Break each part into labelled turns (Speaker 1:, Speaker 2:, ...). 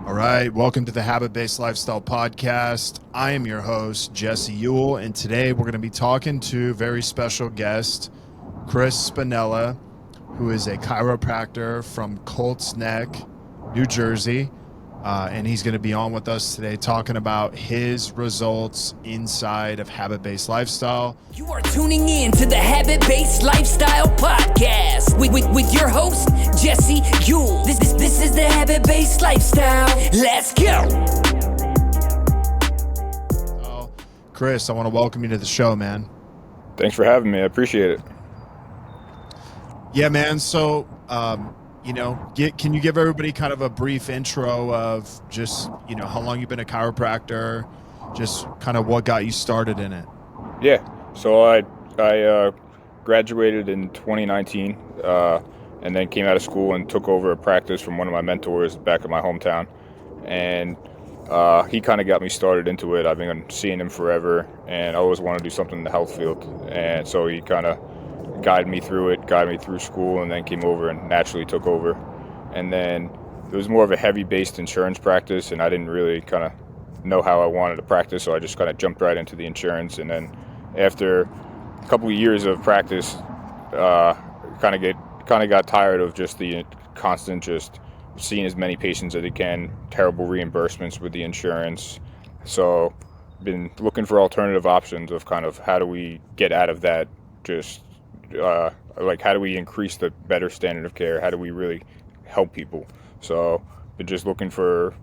Speaker 1: All right, welcome to the Habit-Based Lifestyle Podcast. I am your host, Jesse Ewell, and today we're going to be talking to a very special guest, Chris Spinella, who is a chiropractor from Colts Neck, New Jersey, and he's going to be on with us today talking about his results inside of Habit-Based Lifestyle.
Speaker 2: You are tuning in to the Habit-Based Lifestyle Podcast with your host, Jesse Ewell. This is the Habit-Based Lifestyle. Let's go.
Speaker 1: Chris, I want to welcome you to the show, man.
Speaker 3: Thanks for having me. I appreciate it.
Speaker 1: Yeah, man. So, can you give everybody kind of a brief intro of just, how long you've been a chiropractor, just kind of what got you started in it?
Speaker 3: Yeah. So I graduated in 2019 and then came out of school and took over a practice from one of my mentors back in my hometown. And he kind of got me started into it. I've been seeing him forever, and I always wanted to do something in the health field. And so he kind of guided me through school, and then came over and naturally took over. And then it was more of a heavy-based insurance practice, and I didn't really kind of know how I wanted to practice, so I just kind of jumped right into the insurance. And then after a couple of years of practice, kind of got tired of just the constant just seeing as many patients as I can, terrible reimbursements with the insurance. So been looking for alternative options of kind of how do we get out of that, just how do we increase the better standard of care? How do we really help people? So been just looking for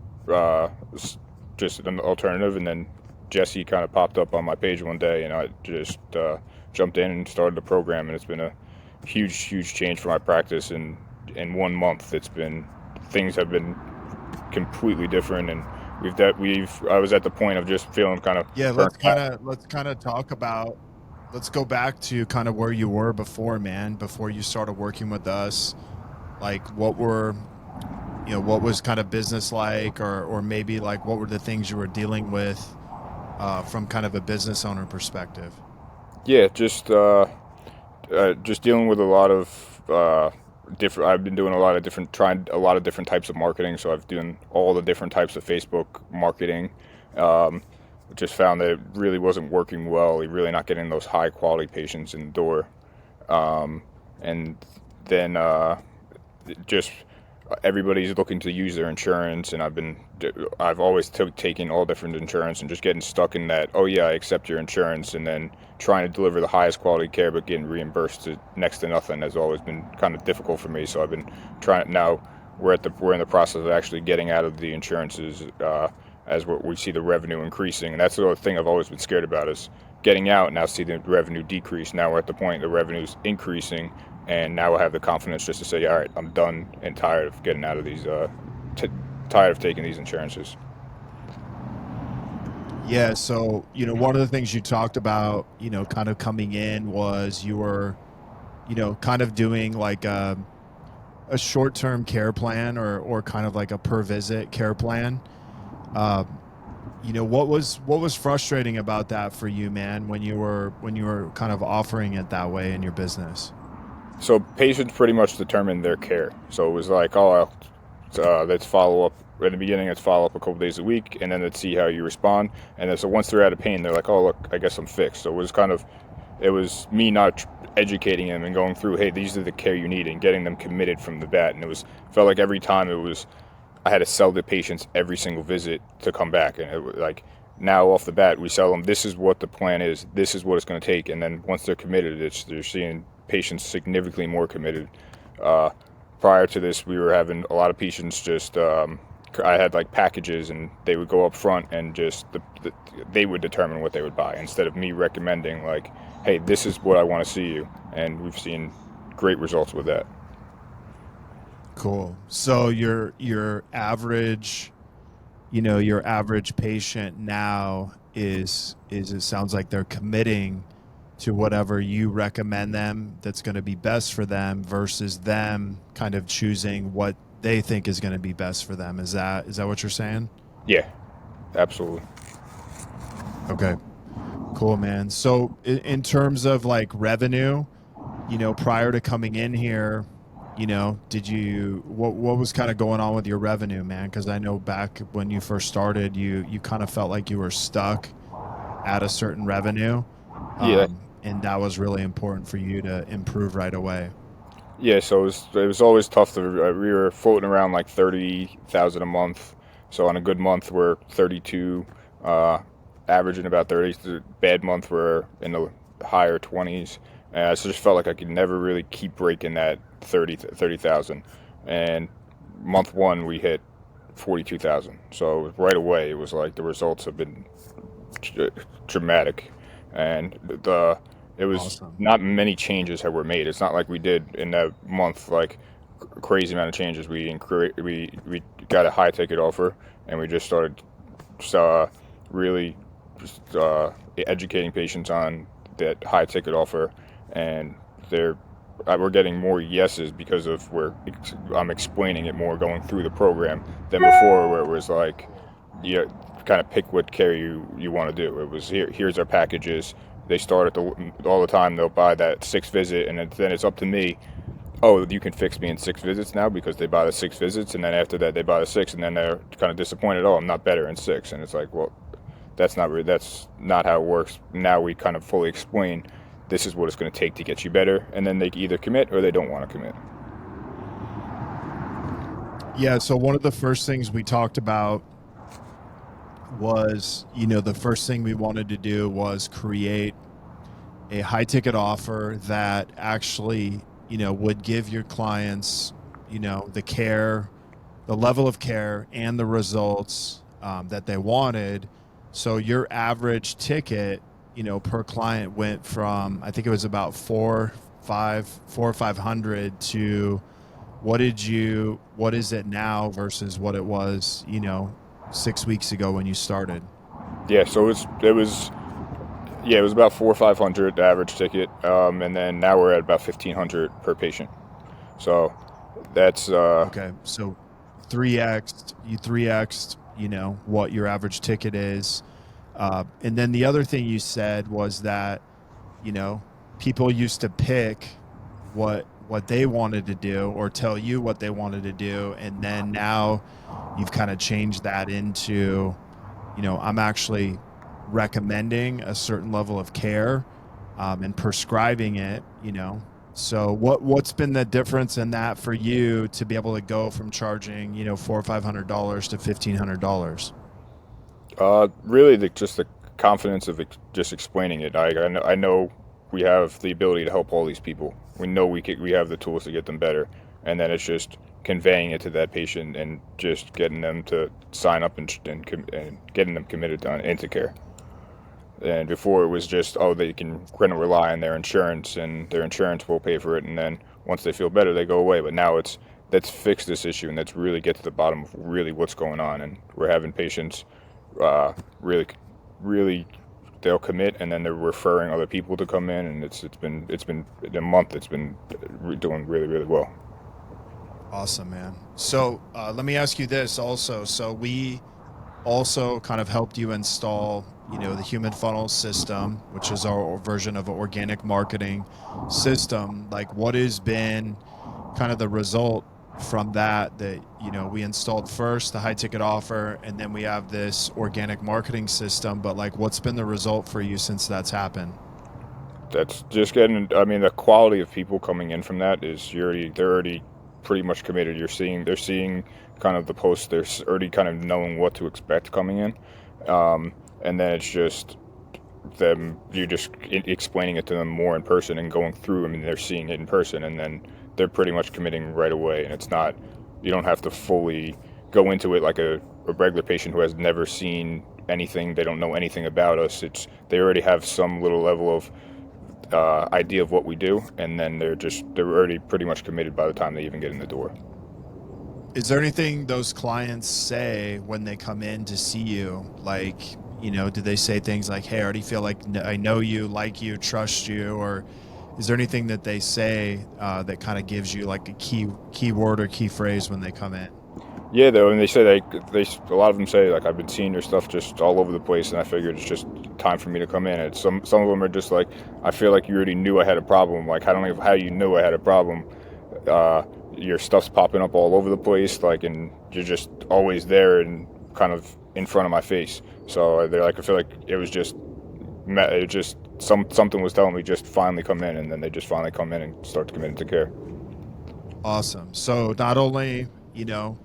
Speaker 3: just an alternative, and then Jesse kind of popped up on my page one day, and I just jumped in and started the program, and it's been a huge change for my practice. And in 1 month, things have been completely different, and I was at the point of just feeling kind of
Speaker 1: let's go back to kind of where you were before, man, before you started working with us. Like what was kind of business like, or maybe like what were the things you were dealing with from kind of a business owner perspective?
Speaker 3: Yeah, just dealing with a lot of I've been doing trying a lot of different types of marketing. So I've done all the different types of Facebook marketing. Just found that it really wasn't working well. You're really not getting those high quality patients in the door. And then just everybody's looking to use their insurance, and I've always taken all different insurance and just getting stuck in that, oh yeah, I accept your insurance, and then trying to deliver the highest quality care but getting reimbursed to next to nothing has always been kind of difficult for me. So I've been trying. Now we're in the process of actually getting out of the insurances as we see the revenue increasing, and that's the other thing I've always been scared about, is getting out and now see the revenue decrease. Now we're at the point the revenue's increasing, and now I have the confidence just to say, all right, I'm done and tired of getting out of these, tired of taking these insurances.
Speaker 1: Yeah, so, one of the things you talked about, kind of coming in was you were, kind of doing like a short-term care plan or kind of like a per-visit care plan. What was frustrating about that for you, man, when you were kind of offering it that way in your business?
Speaker 3: So patients pretty much determined their care. So it was like, let's follow up. In the beginning, let's follow up a couple days a week, and then let's see how you respond. And then so once they're out of pain, they're like, oh, look, I guess I'm fixed. So it was me not educating them and going through, hey, these are the care you need, and getting them committed from the bat. And felt like every time I had to sell the patients every single visit to come back. And it was like, now off the bat, we sell them, this is what the plan is, this is what it's going to take. And then once they're committed, they're seeing patients significantly more committed. Prior to this, we were having a lot of patients just, I had like packages, and they would go up front and just, they would determine what they would buy instead of me recommending like, hey, this is what I want to see you. And we've seen great results with that.
Speaker 1: Cool. So your average, your average patient now is it sounds like they're committing to whatever you recommend them that's going to be best for them versus them kind of choosing what they think is going to be best for them. Is that what you're saying?
Speaker 3: Yeah, absolutely.
Speaker 1: Okay, cool, man. So in terms of like revenue, prior to coming in here, what was kind of going on with your revenue, man? Because I know back when you first started, you kind of felt like you were stuck at a certain revenue.
Speaker 3: Yeah.
Speaker 1: And that was really important for you to improve right away.
Speaker 3: Yeah, so it was always tough to. We were floating around like 30,000 a month. So on a good month, we're 32, averaging about 30. The bad month, we're in the higher 20s. So just felt like I could never really keep breaking that 30,000. And month one, we hit 42,000. So right away, it was like the results have been dramatic, and it was
Speaker 1: Awesome.
Speaker 3: not many changes that were made. It's not like we did in that month like a crazy amount of changes. We got a high ticket offer, and we just started really just educating patients on that high ticket offer, and we're getting more yeses because of I'm explaining it more going through the program than before, where it was like, yeah, kind of pick what care you want to do. It was here's our packages. They start all the time. They'll buy that 6th visit, and then it's up to me. Oh, you can fix me in 6 visits now, because they buy the 6 visits, and then after that they buy the 6, and then they're kind of disappointed. Oh, I'm not better in 6, and it's like, well, that's not how it works. Now we kind of fully explain this is what it's going to take to get you better, and then they either commit or they don't want to commit.
Speaker 1: Yeah. So one of the first things we talked about was, the first thing we wanted to do was create a high ticket offer that actually, would give your clients, the care, the level of care and the results that they wanted. So your average ticket, per client went from, I think it was about 400 or 500 to what is it now versus what it was, 6 weeks ago when you started?
Speaker 3: Yeah, so it was about 400 or 500 the average ticket, and then now we're at about 1,500 per patient. So that's
Speaker 1: okay. So 3x'd, what your average ticket is, and then the other thing you said was that, people used to pick what they wanted to do or tell you what they wanted to do, and then now you've kind of changed that into, I'm actually recommending a certain level of care and prescribing it, So what's been the difference in that for you to be able to go from charging, $400 or $500 to $1,500?
Speaker 3: really just the confidence of just explaining it. I know we have the ability to help all these people. We know we have the tools to get them better, and then it's just conveying it to that patient and just getting them to sign up and getting them committed into care. And before it was just, they can kind of rely on their insurance, and their insurance will pay for it, and then once they feel better, they go away. But now let's fix this issue, and let's really get to the bottom of really what's going on. And we're having patients really they'll commit, and then they're referring other people to come in, and it's been in a month. It's been doing really, really well.
Speaker 1: Awesome, man. So let me ask you this also. So we also kind of helped you install, the human funnel system, which is our version of an organic marketing system. Like, what has been kind of the result from that, we installed first the high ticket offer, and then we have this organic marketing system, but like, what's been the result for you since that's happened?
Speaker 3: That's just the quality of people coming in from that is they're already pretty much committed. They're seeing kind of the post, they're already kind of knowing what to expect coming in. And then it's just you're just explaining it to them more in person and going through. They're seeing it in person, and then they're pretty much committing right away. And it's not, you don't have to fully go into it like a regular patient who has never seen anything. They don't know anything about us. They already have some little level of idea of what we do, and then they're already pretty much committed by the time they even get in the door.
Speaker 1: Is there anything those clients say when they come in to see you? Like, do they say things like, hey, I already feel like I know you, like you, trust you? Or is there anything that they say that kind of gives you like a key word or key phrase when they come in?
Speaker 3: Yeah, though, and they say a lot of them say, like, I've been seeing your stuff just all over the place, and I figured it's just time for me to come in. And some of them are just like, I feel like you already knew I had a problem. Like, I don't know how you knew I had a problem, your stuff's popping up all over the place, like, and you're just always there and kind of in front of my face. So they're like, I feel like something was telling me just finally come in, and then they just finally come in and start to commit into care.
Speaker 1: Awesome. So not only, you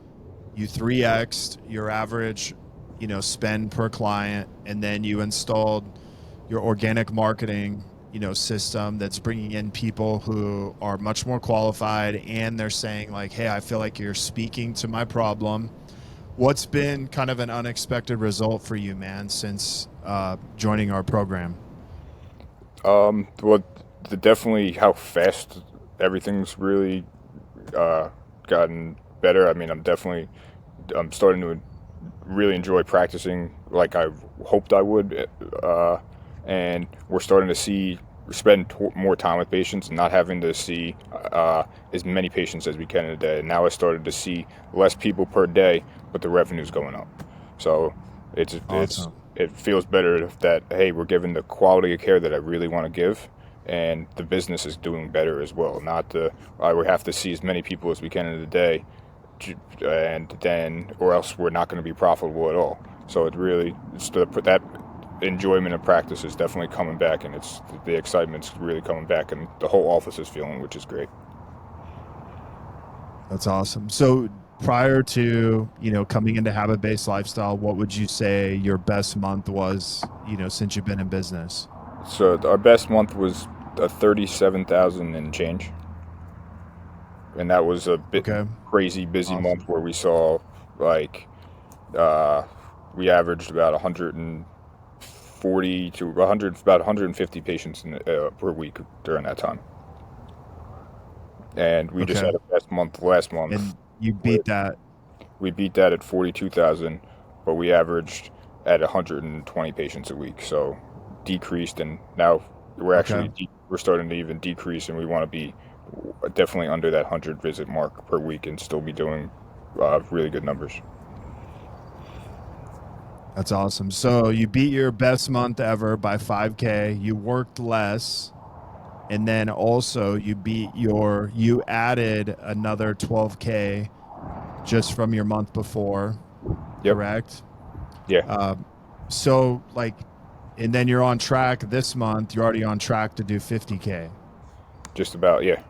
Speaker 1: 3x'd your average, spend per client, and then you installed your organic marketing, system that's bringing in people who are much more qualified, and they're saying like, hey, I feel like you're speaking to my problem. What's been kind of an unexpected result for you, man, since joining our program?
Speaker 3: Well, definitely how fast everything's really gotten better. I mean, I'm starting to really enjoy practicing like I hoped I would, and we're starting to spend more time with patients and not having to see as many patients as we can in a day. Now I started to see less people per day, but the revenue's going up. So
Speaker 1: Awesome.
Speaker 3: it feels better that, hey, we're giving the quality of care that I really want to give, and the business is doing better as well. We have to see as many people as we can in a day, or else we're not going to be profitable at all. So that enjoyment of practice is definitely coming back, and the excitement's really coming back, and the whole office is feeling, which is great.
Speaker 1: That's awesome. So prior to, coming into habit-based lifestyle, what would you say your best month was, since you've been in business?
Speaker 3: So our best month was 37,000 and change. And that was a bit crazy busy
Speaker 1: Awesome.
Speaker 3: month where we saw like, we averaged about 140 to about 150 patients per week during that time. And we just had a best month last month.
Speaker 1: And you beat that.
Speaker 3: We beat that at 42,000, but we averaged at 120 patients a week. So decreased, and now we're we're starting to even decrease, and we want to be definitely under that 100 visit mark per week and still be doing really good numbers.
Speaker 1: That's awesome. So you beat your best month ever by 5K. You worked less. And then also you added another 12K just from your month before.
Speaker 3: Yep.
Speaker 1: Correct?
Speaker 3: Yeah.
Speaker 1: So and then you're on track this month. You're already on track to do 50K.
Speaker 3: Just about, yeah.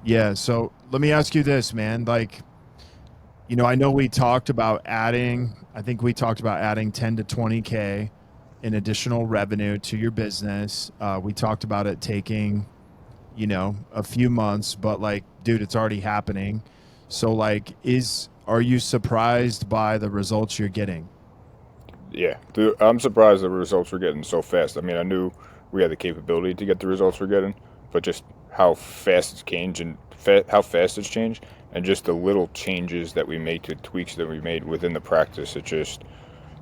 Speaker 1: Yeah. So let me ask you this, man. I know we talked about adding 10 to 20K in additional revenue to your business. We talked about it taking, a few months, but dude, it's already happening. So are you surprised by the results you're getting?
Speaker 3: Yeah, I'm surprised the results we're getting so fast. I mean, I knew we had the capability to get the results we're getting, but just how fast it's changed and just the little changes that we make, the tweaks that we made within the practice,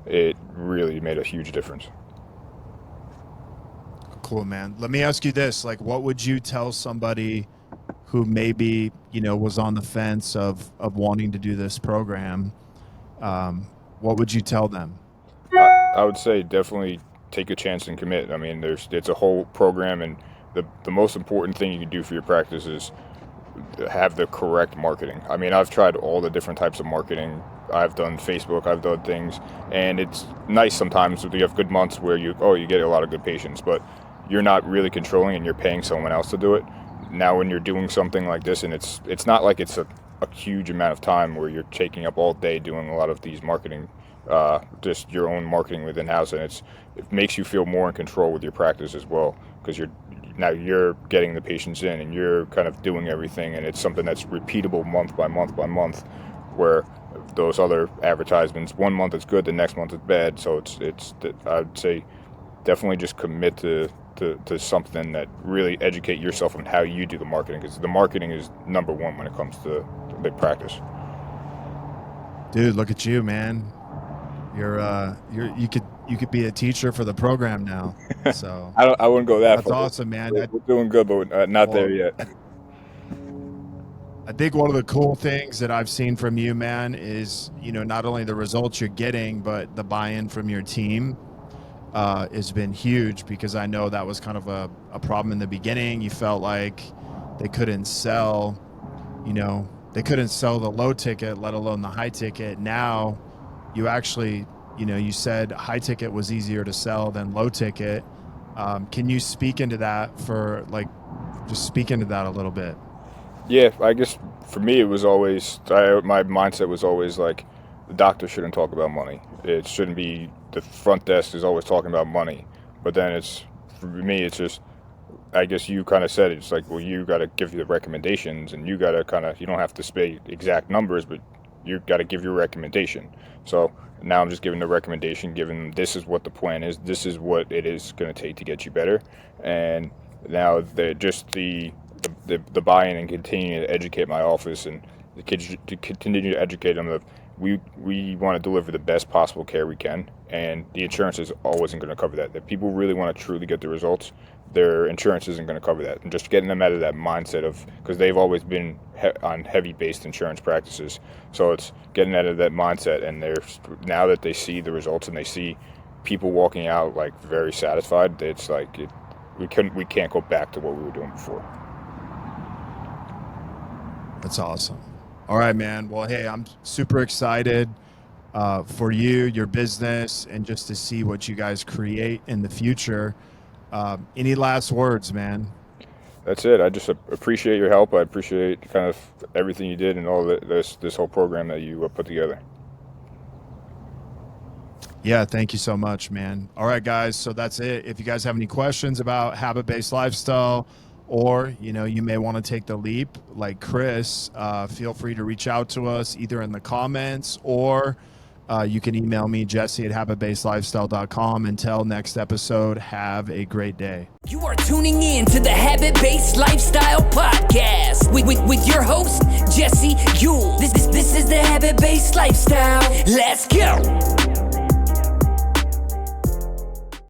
Speaker 3: it really made a huge difference.
Speaker 1: Cool, man. Let me ask you this. What would you tell somebody who maybe, was on the fence of wanting to do this program? What would you tell them?
Speaker 3: I would say definitely take a chance and commit. I mean, it's a whole program, and the most important thing you can do for your practice is have the correct marketing. I mean, I've tried all the different types of marketing. I've done Facebook, I've done things, and it's nice sometimes if you have good months where you get a lot of good patients, but you're not really controlling and you're paying someone else to do it. Now when you're doing something like this, and it's not like it's a huge amount of time where you're taking up all day doing a lot of these marketing, just your own marketing within house, and it makes you feel more in control with your practice as well, because you're getting the patients in and you're kind of doing everything, and it's something that's repeatable month by month by month, where those other advertisements, one month it's good, the next month it's bad. So I'd say definitely just commit to something that really educate yourself on how you do the marketing, because the marketing is number one when it comes to the practice.
Speaker 1: Dude, look at you, man. You could be a teacher for the program now. So
Speaker 3: I wouldn't go that
Speaker 1: far. That's awesome, man.
Speaker 3: We're doing good, but not there yet.
Speaker 1: I think one of the cool things that I've seen from you, man, is, not only the results you're getting, but the buy-in from your team has been huge, because I know that was kind of a problem in the beginning. You felt like, they couldn't sell, they couldn't sell the low ticket, let alone the high ticket. Now you actually, you said high ticket was easier to sell than low ticket. Can you speak into that just speak into that a little bit?
Speaker 3: Yeah, I guess for me, it was always, my mindset was always like, the doctor shouldn't talk about money. It shouldn't be, the front desk is always talking about money. But then for me, it's just, I guess you kind of said it. It's like, well, you got to give you the recommendations, and you got to you don't have to say exact numbers, but you got to give your recommendation. So now I'm just giving the recommendation, giving them, this is what the plan is, this is what it is going to take to get you better. And now the buy-in and continuing to educate my office and the kids, to continue to educate them that we want to deliver the best possible care we can, and the insurance is always going to cover that. If people really want to truly get the results, their insurance isn't going to cover that. And just getting them out of that mindset of, because they've always been on heavy-based insurance practices, so it's getting out of that mindset. And now that they see the results and they see people walking out like very satisfied, it's like we can't go back to what we were doing before.
Speaker 1: That's awesome. All right, man. Well, hey, I'm super excited for you, your business, and just to see what you guys create in the future. Any last words, man?
Speaker 3: That's it. I just appreciate your help. I appreciate kind of everything you did and all this whole program that you put together.
Speaker 1: Yeah, thank you so much, man. All right, guys. So that's it. If you guys have any questions about habit-based lifestyle, or, you may want to take the leap like Chris, feel free to reach out to us either in the comments, or you can email me, jesse@habitbasedlifestyle.com. Until next episode, have a great day.
Speaker 2: You are tuning in to the Habit-Based Lifestyle Podcast with your host, Jesse Ewell. This is the Habit-Based Lifestyle. Let's go.